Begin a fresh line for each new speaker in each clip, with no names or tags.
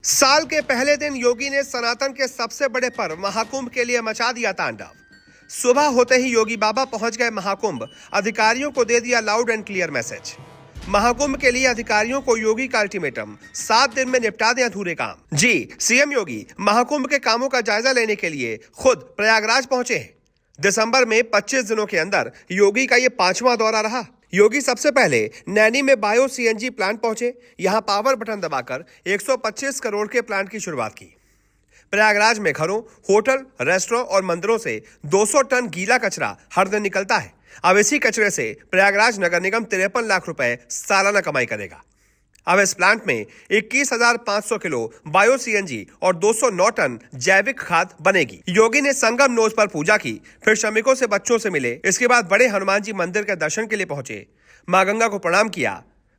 साल के पहले दिन योगी ने सनातन के सबसे बड़े पर्व महाकुंभ के लिए मचा दिया तांडव। सुबह होते ही योगी बाबा पहुंच गए महाकुंभ। अधिकारियों को दे दिया loud and clear message. Mahakumbh के लिए अधिकारियों को योगी का अल्टीमेटम, 7 दिन में निपटा दें अधूरे काम। जी, सीएम योगी महाकुंभ के कामों का जायजा लेने के लिए खुद प्रयागराज पहुंचे हैं। दिसंबर में 25 दिनों के अंदर योगी का ये 5वां दौरा रहा। योगी सबसे पहले नैनी में बायो सीएनजी प्लांट पहुंचे। यहां पावर बटन दबाकर 125 करोड़ के प्लांट की शुरुआत की। प्रयागराज में घरों, होटल, रेस्टोरेंट और मंदिरों से 200 टन गीला कचरा हर दिन निकलता है। अब इसी कचरे से प्रयागराज नगर निगम 53 लाख रुपए सालाना कमाई करेगा। अब इस प्लांट में 21,500 किलो बायो सीएनजी और 209 टन जैविक खाद बनेगी। योगी ने संगम नोज पर पूजा की, फिर श्रमिकों से बच्चों से मिले। इसके बाद बड़े हनुमान जी मंदिर के दर्शन के लिए पहुंचे। मां गंगा को प्रणाम किया,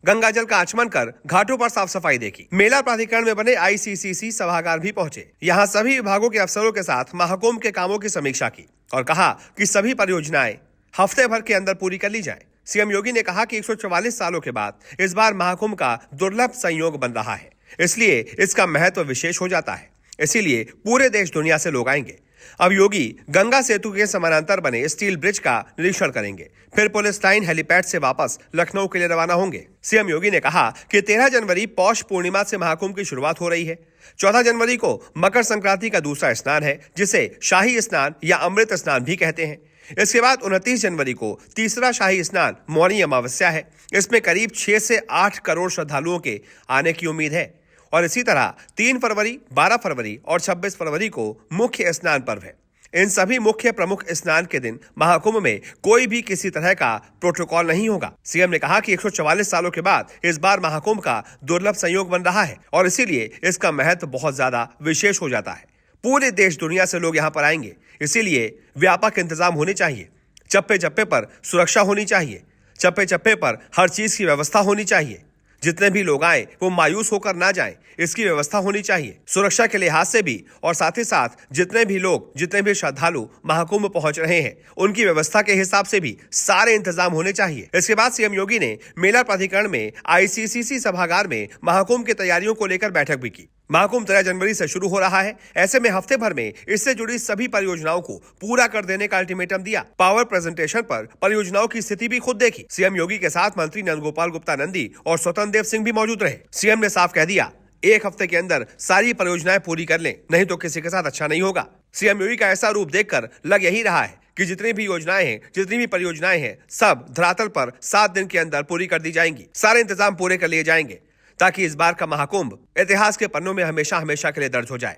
गंगा जल का आचमन कर घाटों पर साफ सफाई देखी। मेला प्राधिकरण में बने आईसीसीसी सभागार भी पहुंचे। यहां सभी विभागों के अफसरों के साथ महाकुंभ के कामों की समीक्षा की और कहा कि सभी परियोजनाएं हफ्ते भर के अंदर पूरी कर ली जाए। सीएम योगी ने कहा कि 144 सालों के बाद इस बार महाकुंभ का दुर्लभ संयोग बन रहा है, इसलिए इसका महत्व विशेष हो जाता है। इसीलिए पूरे देश दुनिया से लोग आएंगे। अब योगी गंगा सेतु के समानांतर बने स्टील ब्रिज का निरीक्षण करेंगे, फिर पुलिस लाइन हेलीपैड से वापस लखनऊ के लिए रवाना होंगे। सीएम योगी ने कहा कि 13 जनवरी पौष पूर्णिमा से महाकुंभ की शुरुआत हो रही है। 14 जनवरी को मकर संक्रांति का दूसरा स्नान है, जिसे शाही स्नान या अमृत स्नान भी कहते हैं। इसके बाद 29 जनवरी को तीसरा शाही स्नान मौनी अमावस्या है। इसमें करीब 6 से 8 करोड़ श्रद्धालुओं के आने की उम्मीद है। और इसी तरह 3 फरवरी, 12 फरवरी और 26 फरवरी को मुख्य स्नान पर्व है। इन सभी मुख्य प्रमुख स्नान के दिन महाकुंभ में कोई भी किसी तरह का प्रोटोकॉल नहीं होगा। सीएम ने कहा कि 144 सालों के बाद इस बार महाकुंभ का दुर्लभ संयोग बन रहा है और इसीलिए इसका महत्व बहुत ज्यादा विशेष हो जाता है। पूरे देश दुनिया से लोग यहाँ पर आएंगे, इसीलिए व्यापक इंतजाम होने चाहिए। चप्पे चप्पे पर सुरक्षा होनी चाहिए। चप्पे चप्पे पर हर चीज की व्यवस्था होनी चाहिए। जितने भी लोग आए वो मायूस होकर ना जाएं, इसकी व्यवस्था होनी चाहिए। सुरक्षा के लिहाज से भी और साथ ही साथ जितने भी श्रद्धालु महाकुंभ पहुंच रहे हैं, उनकी व्यवस्था के हिसाब से भी सारे इंतजाम होने चाहिए। इसके बाद सीएम योगी ने मेला प्राधिकरण में आईसीसीसी सभागार में महाकुंभ की तैयारियों को लेकर बैठक भी की। महाकुंभ 13 जनवरी से शुरू हो रहा है। ऐसे में हफ्ते भर में इससे जुड़ी सभी परियोजनाओं को पूरा कर देने का अल्टीमेटम दिया। पावर प्रेजेंटेशन पर परियोजनाओं की स्थिति भी खुद देखी। सीएम योगी के साथ मंत्री नंदगोपाल गुप्ता नंदी और स्वतंत्र देव सिंह भी मौजूद रहे। सीएम ने साफ कह दिया, 1 हफ्ते के अंदर सारी परियोजनाएं पूरी कर लें, नहीं तो किसी के साथ अच्छा नहीं होगा। सीएम योगी का ऐसा रूप देखकर लग यही रहा है कि जितनी भी परियोजनाएं हैं, सब धरातल पर 7 दिन के अंदर पूरी कर दी जाएंगी। सारे इंतजाम पूरे कर लिए जाएंगे ताकि इस बार का महाकुंभ इतिहास के पन्नों में हमेशा हमेशा के लिए दर्ज हो जाए।